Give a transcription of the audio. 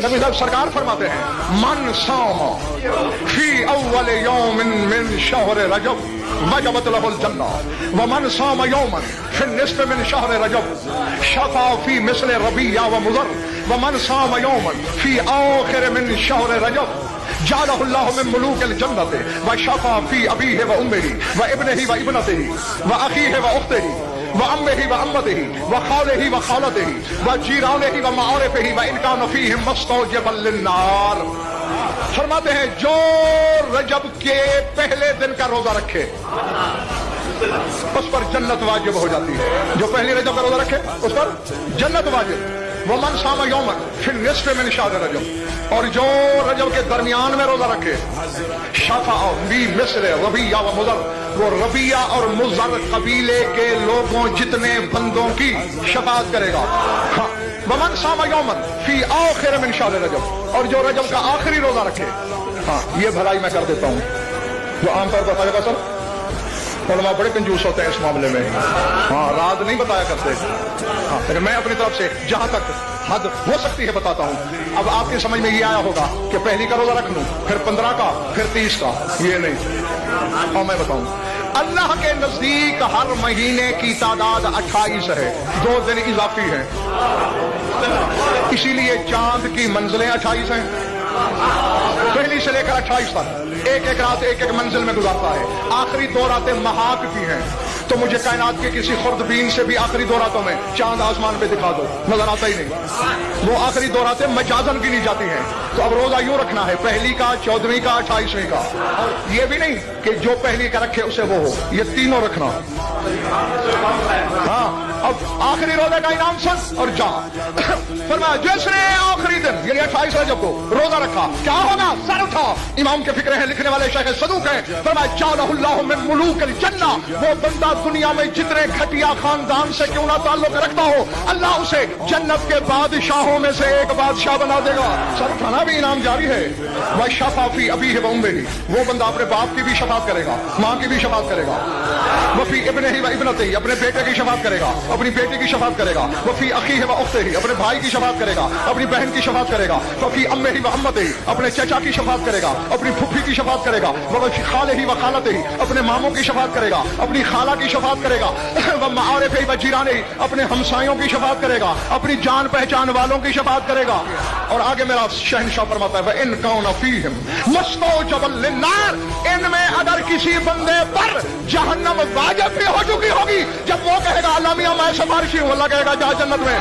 नबी साहब सरकार फरमाते हैं मन सामा फी अव्वल यौमिन मिन शहर रजब वजबत लहुल जन्ना व मन सामा यौमन फी निस्फ मिन शहर रजब शफा फी मिस्ल रबिया व मुज़र व मन सामा यौमन फी आखिर मिन शहर रजब जालहुल्लाहु मिन मुलूकिल जन्नति व शफा फी अबीहि व उम्मिहि व इब्निहि व इब्नतिहि व अखीहि व उख्तिहि व अम्मिहि व अम्मतिहि व खालिहि व खालतिहि व जीरानिहि व मारिफिहि व इन कान फीहिम मस्तौजिबन लिन्नार। फरमाते हैं जो रजब के पहले दिन का रोजा रखे उस पर जन्नत वाजिब हो जाती है। जो पहली रजब का रोजा रखे उस पर जन्नत वाजिब। वो मन सामा यौमन फिर निस्फ मिन शहर रजब, और जो रजब के दरमियान में रोजा रखे शफा बी मिस्र रबिया व मुज़र, वो रबिया और मुज़र कबीले के लोगों जितने बंदों की शफाअत करेगा। हाँ, वमन सामा यौमन फी आखिर मिन शहर रजब, और जो रजब का आखिरी रोजा रखे। हाँ, ये भलाई मैं कर देता हूँ जो आमतौर पर बताएगा सर उलमा बड़े कंजूस होते हैं इस मामले में। हाँ, राज नहीं बताया करते। हाँ, लेकिन मैं अपनी तरफ से जहां तक हद हो सकती है बताता हूं। अब आपकी समझ में ये आया होगा कि पहली का रोजा रख लूं, फिर 15 का, फिर 30 का, ये नहीं। और मैं बताऊं, अल्लाह के नजदीक हर महीने की तादाद 28 है, 2 दिन इजाफी है। इसीलिए चांद की मंजिलें 28 हैं, पहली से लेकर 28 तक एक एक रात एक एक मंजिल में गुजारता है। आखिरी 2 रातें महाक की हैं, तो मुझे कायनात के किसी खुर्दबीन से भी आखिरी 2 रातों में चांद आसमान पे दिखा दो, नजर आता ही नहीं। वो आखिरी 2 रातें मजाजन गिनी जाती हैं। तो अब रोजा यूं रखना है, पहली का, 14वीं का, 28वीं का। और ये भी नहीं कि जो पहली का रखे उसे वो हो, ये तीनों रखना। हाँ, अब आखिरी रोजे का इनाम सुन और जा। फरमाया जिसने आखिरी दिन यानी 28 रजब को रोजा रखा क्या होगा? सर उठा। इमाम के फिक्र है, लिखने वाले शेख सदूक हैं। फरमाया जालहुल्लाहु मिन मुलूकिल जन्ना, वो बंदा दुनिया में जितने घटिया खानदान से क्यों ना ताल्लुक रखता हो, अल्लाह उसे जन्नत के बादशाहों में से एक बादशाह बना देगा। सर उठाना भी इनाम जारी है। वह शफा फी अबीहि व उम्मिहि, वो बंदा अपने बाप की भी शफात करेगा, माँ की भी शफात करेगा। वफी इब्निहि व इब्नतिहि, अपने बेटे की शफात करेगा, अपनी बेटी की शफात करेगा। वफी अखीहि व उख्तिहि, अपने भाई की शफात करेगा, अपनी बहन की शफात करेगा। वफी अम्मिहि व अम्मतिहि, अपने चचा की शफात करेगा, अपनी फुफ्फी की शफात करेगा। वफी खालिहि व खालतिहि, अपने मामों की शफात करेगा, अपनी खाला की शफात करेगा। व मारिफिहि व जीरानिहि, अपने हमसायों की शफात करेगा, अपनी जान पहचान वालों की शफात करेगा। और आगे मेरा शहंशाह फरमाता है इन कौन फीहिम मस्तौजबन लिन्नार, इनमें अगर किसी बंदे पर जहन्नम वाजिब भी हो चुकी होगी, जब वो कहेगा अल्लाह मियां मैं सिफारिशी हूं, अल्लाह कहेगा जा जन्नत में।